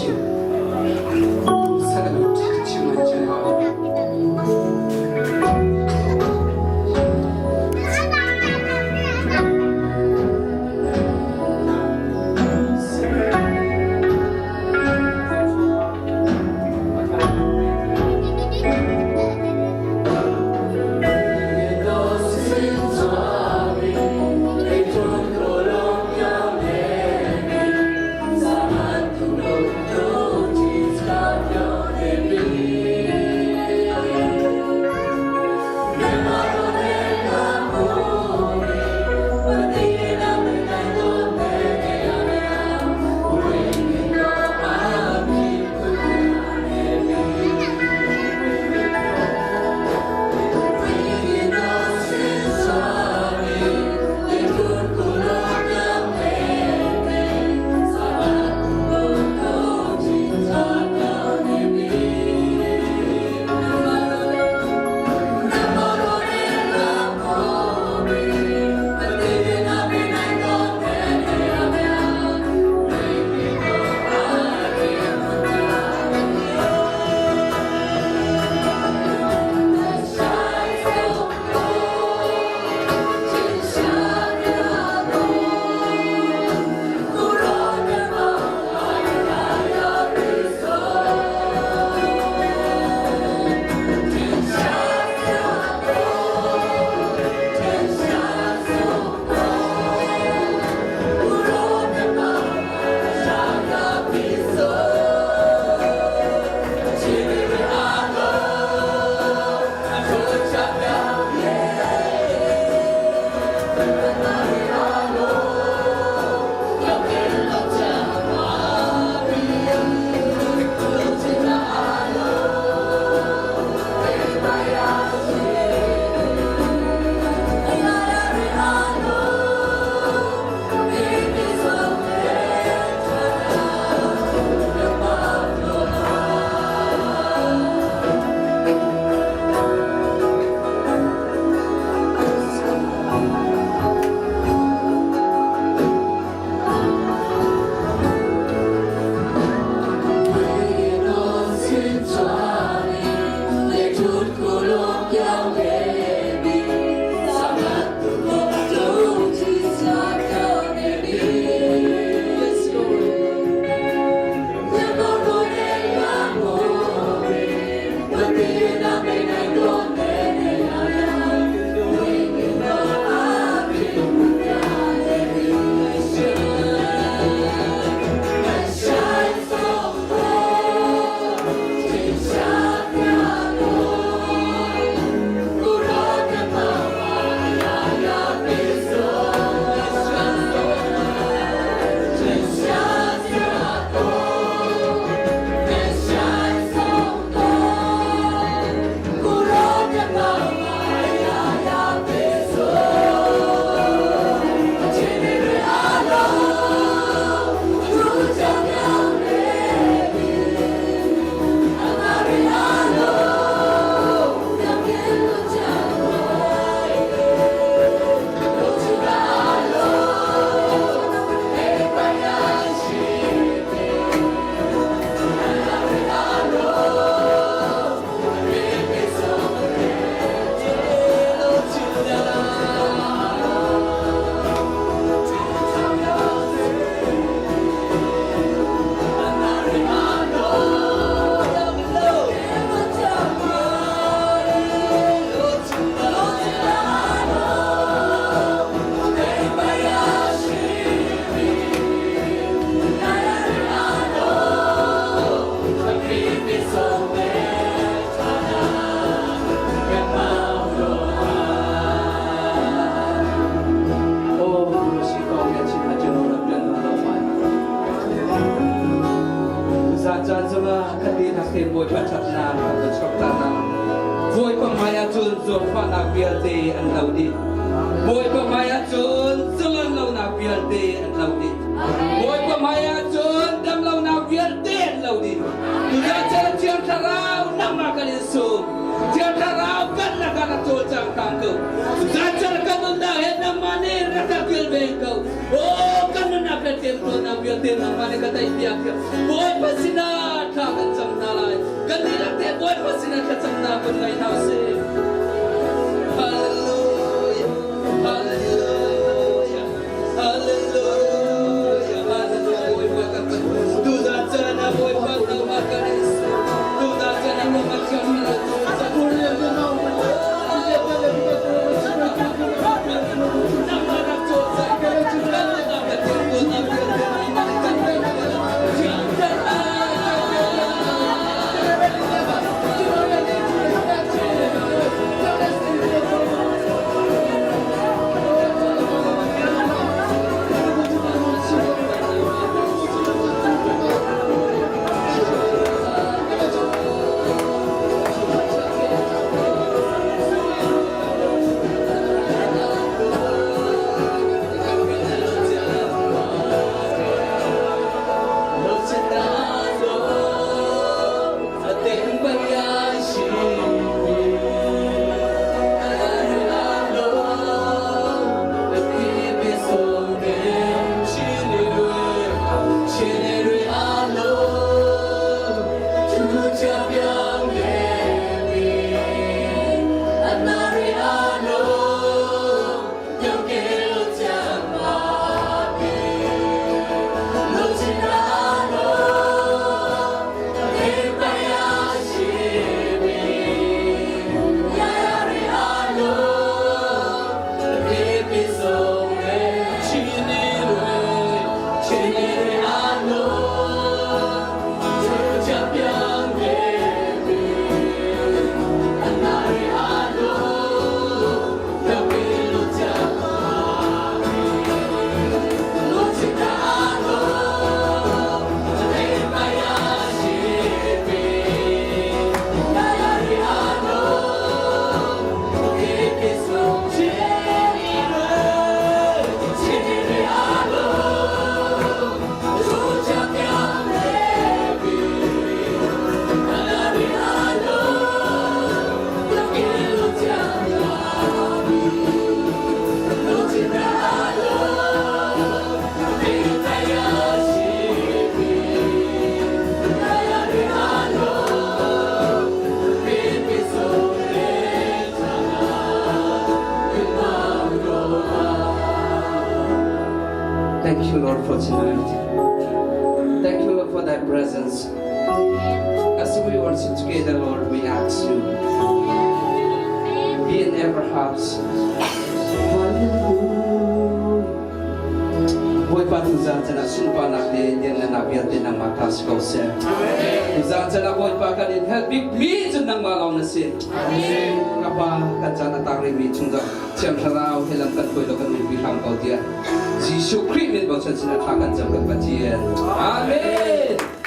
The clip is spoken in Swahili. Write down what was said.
you. 사랑을 지치면 Boy Pachapna, the Choptana, Boy Pamaya Jun, Zofana Pilte and Laudi, Boy Pamaya Jun, Zulana Pilte and Laudi, Boy Pamaya Jun, Damlona Pilte and Laudi, Tiatarao, Namakalisu, Tiatarao, Ganagana. na tul chang kang ko zajar kanun da he na mane rakakil bengko oh kanun na ka templo na biate na mane ka tai biak boy pasina tha kan cham na lai kan ni la te boy pasina ka cham na kun ngai na se hallelujah hallelujah hallelujah hallelujah boy pa ka tu zajar na boy pa na makaris tu zajar na makam na Thank you, Lord, for tonight. Thank you, Lord, for thy presence. As we worship together, Lord, we ask you, be in every house. Boy pa tu za chana sunpa nak de den na biat de nang matas ko se. Tu za chana boy pa ka din help me chun nang ma law na se. Kapa ka chana ta ri mi chung da chem tharau helam kan koi lo kan mi bi ham ko dia. Jesus Christ min bo chan chana tha kan jam kan pa ji. Amen.